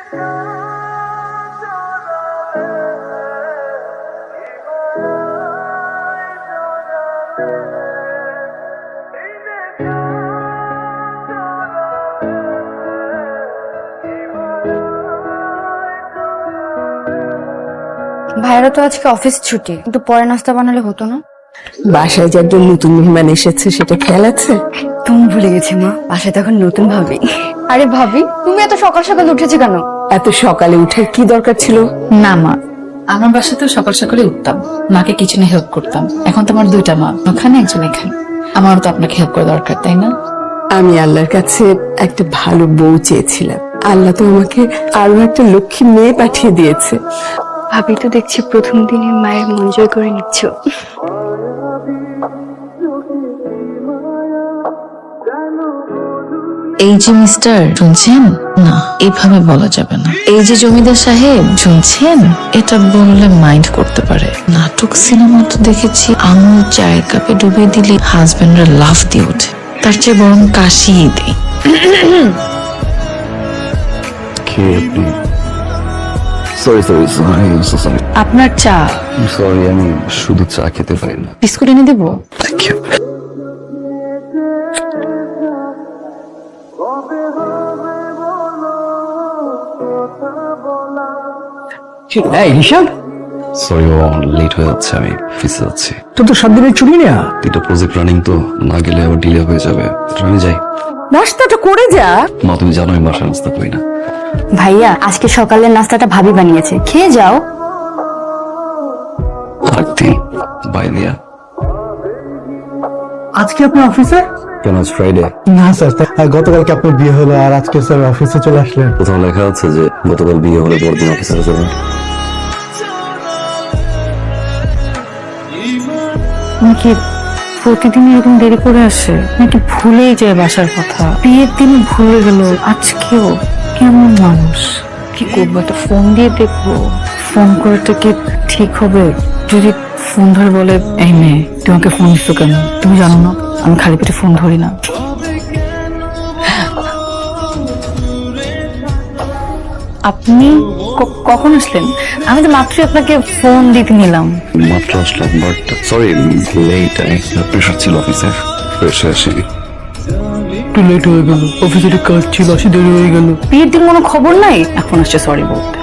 ভাইরা তো আজকে অফিস ছুটি, একটু পরে নাস্তা বানালে হতো না? বাসায় যে একজন নতুন মেহমান এসেছে সেটা খেয়াল আছে? তুমি ভুলে গেছি মা, বাসায় তখন নতুন ভাবি। আরে ভাবি, তুমি এত সকাল সকাল উঠেছো কেন? এত সকালে উঠে কি দরকার ছিল? না মা, আমার বাসাতে সকাল সকালে উঠতাম, মাকে কিচেনে হেল্প করতাম। এখন তো আমার দুইটা মা, ওখানে একজন এখানে। আমারও তো আপনাকে হেল্প করা দরকার, তাই না? আমি আল্লাহর কাছে একটা ভালো বউ চেয়েছিলাম, আল্লাহ তো আমাকে আরো একটা লক্ষ্মী মেয়ে পাঠিয়ে দিয়েছে। ভাবি তো দেখছি প্রথম দিনে মায়ের মন জয় করে নিচ্ছ। এই যে মিস্টার, শুনছেন? না, এইভাবে বলা যাবে না। এই যে জমিদার সাহেব, শুনছেন? এটা বললে মাইন্ড করতে পারে। নাটক সিনেমা তো দেখেছি, আঙুল চায়ের কাপে ডুবিয়ে দিলে হাজবেন্ডরা লাফ দিয়ে ওঠে। তার চেয়ে বরং কাশিয়ে দেই। সরি সরি সরি আপনার চা। সরি, আমি শুধু চা খেতে পারি না। বিস্কুট এনে দেবো? Thank you. সরি, লেট হয়ে যাচ্ছে, আমি অফিসে যাচ্ছি। তোর তো 7 দিনের ছুটি নেয়া। এটা প্রজেক্ট রানিং তো, না গেলে আবার ডিলে হয়ে যাবে। আমি যাই। নাস্তাটা করে যা। মা, তুমি জানো আমি বাসায় নাস্তা করি না। ভাইয়া, আজকে সকালের নাস্তাটা ভাবি বানিয়েছে, খেয়ে যাও। আরেকদিন বাই দিয়া। আজকে আপনি অফিসে? কেন, আজ ফ্রাইডে? না স্যার, গতকালকে আপনার বিয়ে হলো আর আজকে স্যার অফিসে চলে আসলেন। কোথাও লেখা আছে যে গতকাল বিয়ে হলে পরদিন অফিসে যাবে? তুমি কি প্রতিদিন এরকম দেরি করে আসে, নাকি ভুলেই যায় বাসার কথা? বিয়ের দিন ভুলে গেল, আজকেও। কেমন মানুষ! কি করবো, একটা ফোন দিয়ে দেখবো। ফোন করাটা কি ঠিক হবে? যদি ফোন ধরে বলে, এই মেয়ে তোমাকে ফোন দিচ্ছ কেন? তুমি জানো না আমি খালি পেটে ফোন ধরি না। আপনি কখন আসলেন? আমি তো মাত্রই আপনাকে ফোন দিতে নিলাম। মাত্র আসলাম, বাট সরি লেট। প্রেশার ছিল অফিসের, প্রেশার আসেনি। একটু লেট হয়ে গেল, অফিসে একটু কাজ ছিল, আসি দেরি হয়ে গেল। বিয়ের দিন কোনো খবর নাই, এখন আসছে সরি বলতে।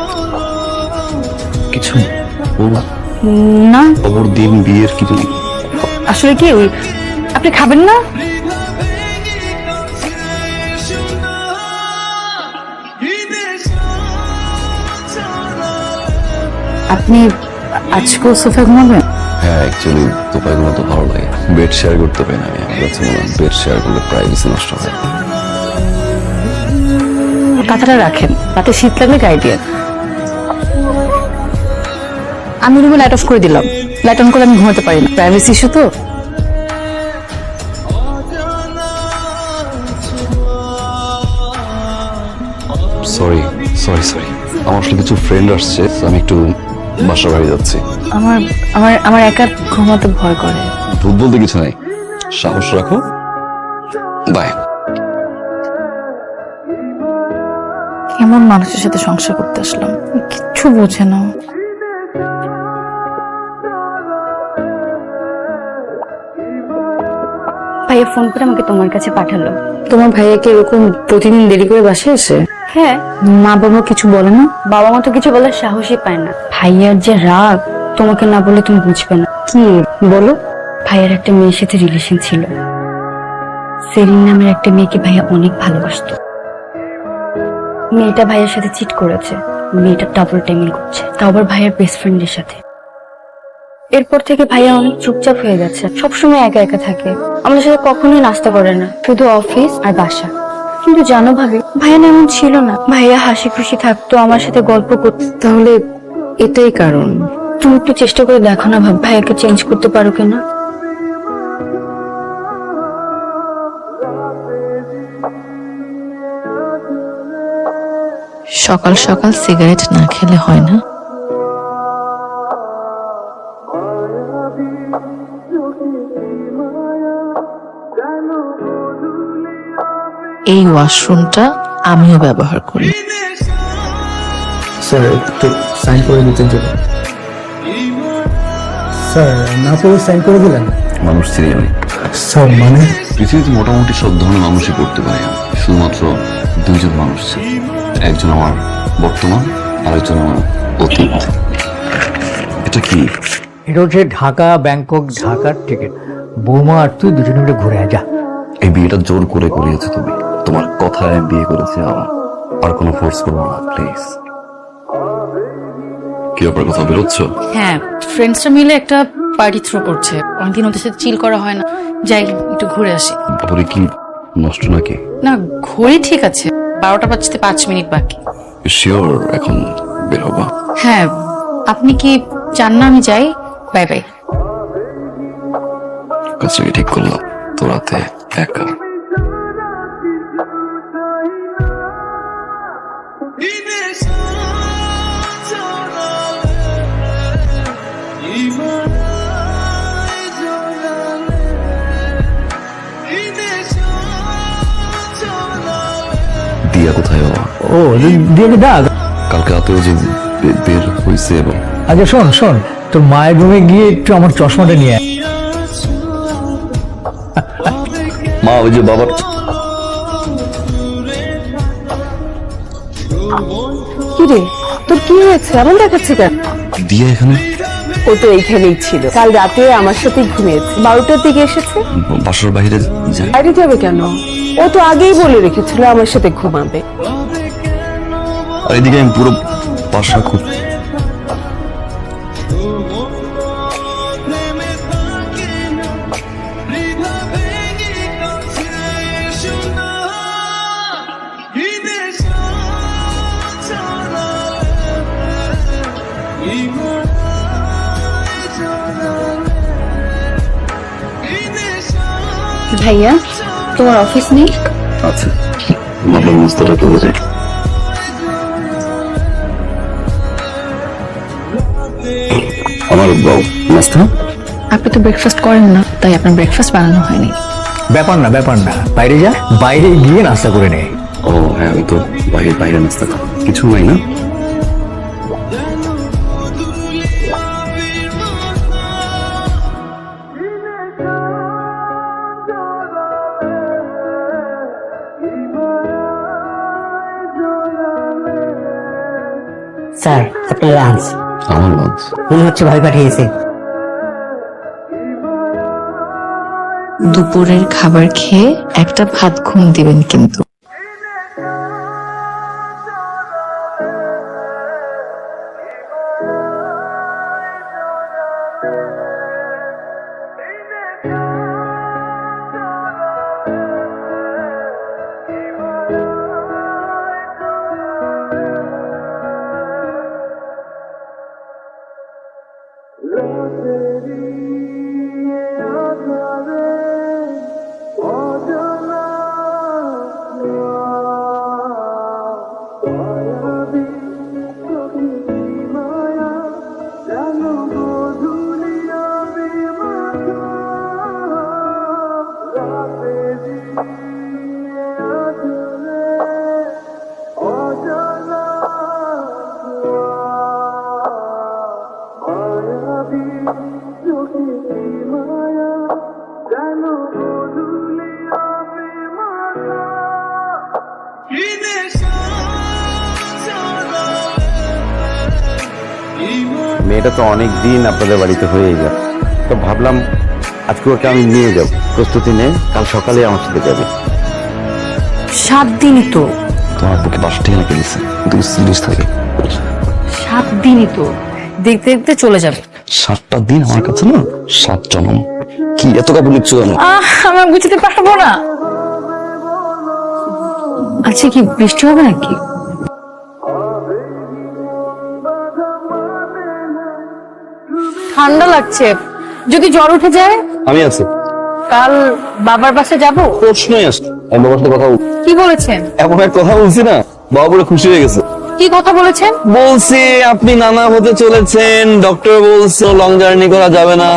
কিছু বলবো? না, খবর দিন বিয়ের কিছু। আসলে কি ওই, আপনি খাবেন না? আপনি আজকেও সোফা ঘুমাবেন? হ্যাঁ, অ্যাকচুয়ালি তোপাইগুলো তো ভালো লাগে। বেড শেয়ার করতে পারি না আমি। আমার কাছে মনে হয় বেড শেয়ার করলে প্রাইভেসি নষ্ট হয়। কথাটা রাখেন, রাতে শীত লাগলে গায়ে দিয়ে। আমি রুমে লাইট অফ করে দিলাম। লাইট অন করে আমি ঘুমাতে পারি না, প্রাইভেসি ইস্যু তো। সরি সরি সরি, আমার আসলে কিছু ফ্রেন্ড আসছে, আমি একটু বাসা বাড়ি যাচ্ছি। আমার আমার আমার একা ঘুমাতে ভয় করে। ভূত বলতে কিছু নাই, সাহস রাখো। বাই। কেমন মানুষের সাথে সংসার করতে আসলাম, কিচ্ছু বোঝে না। ভাইয়া ফোন করে আমাকে তোমার কাছে পাঠালো। তোমার ভাইয়াকে এরকম প্রতিদিন দেরি করে বাসায় আসে? হ্যাঁ, মা বাবা কিছু বলে না? বাবা মা তো কিছু বলার সাহসই পায় না। ভাইয়ার যে রাগ, তোমাকে না বলে তুমি বুঝবে না। কি বলো? ভাইয়ার একটা মেয়ের সাথে রিলেশন ছিল। সেরিন নামের একটা মেয়েকে ভাইয়া অনেক ভালোবাসতো। মেয়েটা ভাইয়ের সাথে চিট করেছে। মেয়েটা ডাবল টাইমিং করছে, তাও আবার ভাইয়ের বেস্ট ফ্রেন্ডের সাথে। এরপর থেকে ভাইয়া অনেক চুপচাপ হয়ে গেছে, সবসময় একা একা থাকে। আমাদের সাথে কখনোই নাস্তা করে না, শুধু অফিস আর বাসা। কিন্তু জানো ভাবি, ভাইয়া না এমন ছিল না। ভাইয়া হাসি খুশি থাকতো, আমার সাথে গল্প করতো। তাহলে এটাই কারণ। তুমি একটু চেষ্টা করে দেখো না ভাব, ভাইয়াকে চেঞ্জ করতে পারো কিনা। সকাল সকাল সিগারেট না খেলে হয় না। এই ওয়াশরুমটা আমিও ব্যবহার করি। স্যার একটু সাইন করে দিতেন যদি। স্যার না পড়ে সাইন করে দিলেন। মানুষ চিনি আমি। স্যার মানে পৃথিবীতে মোটামুটি সব ধরনের মানুষই করতে পারে, শুধুমাত্র দুইজন মানুষ ছিল, একজন আমার বর্তমান আর একজন আমার অতীত। এটা কি? এটা হচ্ছে ঢাকা ব্যাংকক ঢাকার টিকিট। বৌমা আর তুই দুজনে মিলে ঘুরে আয়, যা। এই বিয়েটা জোর করে করিয়েছো তুমি, তোমার কথায় বিয়ে করেছে আমার, আর কোনো ফোর্স করবো না প্লিজ। কি ব্যাপার, কথা বেরোচ্ছ? হ্যাঁ, ফ্রেন্ডসরা মিলে একটা পার্টি থ্রো করছে, অনেকদিন ওদের সাথে চিল করা হয় না, যাই একটু ঘুরে আসি। তারপরে কি নষ্ট নাকি? না, ঘড়ি ঠিক আছে, 12টা বাজতে 5 মিনিট বাকি। শিওর এখন বের হবা? হ্যাঁ, আপনি কি চান না আমি যাই? Bye bye. কাজটাকে ঠিক করলাম, তোরাতে একা। দিয়া কোথায় বাবা? ও দিয়ে ডাক। কালকে রাতেও যে বের হয়েছে এবং আচ্ছা শোন শোন, তোর মায়ের রুমে গিয়ে একটু আমার চশমাটা নিয়ে আয়। মা ওই যে বাবার কি রে, তোর কি হয়েছে? এমন দেখাচ্ছে কেন? দিয়া এখানে ও তো এইখানেই ছিল, কাল রাতে আমার সাথে ঘুমিয়েছে, 12টার দিকে এসেছে। বাসার বাইরে যায়? বাইরে যাবে কেন? ও তো আগেই বলে রেখেছিল আমার সাথে ঘুমাবে। আর এদিকে আমি পুরো বাসা খুব ভাইয়া, তোমার অফিস নেই? আছে, ভালো বুঝতে করে যায়। আমার নাস্তা? আপনি তো ব্রেকফাস্ট করেন না, তাই আপনার ব্রেকফাস্ট বানানো হয়নি। ব্যাপার না ব্যাপার না, বাইরে যা, বাইরে গিয়ে নাস্তা করে নে। ও হ্যাঁ, আমি তো বাইরে বাইরে নাস্তা খাবো, কিছু নাই না? স্যার আপনার লাঞ্চ। আমার লাঞ্চ? মনে হচ্ছে ভাই পাঠিয়েছে। দুপুরের খাবার খেয়ে একটা ভাত ঘুম দিবেন কিন্তু। মেয়েটা তো অনেক দিন আপনাদের বাড়িতে হয়ে গেল, তো ভাবলাম আজকে ওকে আমি নিয়ে যাব। প্রস্তুতি নে, কাল সকালে আমার সাথে যাবে। 7 দিনই তো। তোমার বুকে বাসা ঠিক নাকি দিচ্ছে, কিন্তু সিরিয়াস থাকে। 7 দিনই তো, দেখতে দেখতে চলে যাবে। 7টা দিন আমার কাছে না 7 জন্ম। কি এত কাপড় নিচ্ছ কেন? আমি বুঝতে পারবো না। আচ্ছা, কি বৃষ্টি হবে নাকি? ঠান্ডা লাগছে, যদি জ্বর উঠে যায়? আমি আছি। কাল বাবার বাসায় যাব। প্রশ্নই আসছে। আমি বাবার সাথে কথা কি বলেছেন? এমন এক কথা বলছি না, বাবা বলে খুশি হয়ে গেছে। কি কথা বলেছেন? বলছি আপনি নানা হতে চলেছেন, ডক্টর বলছে লং জার্নি করা যাবে না।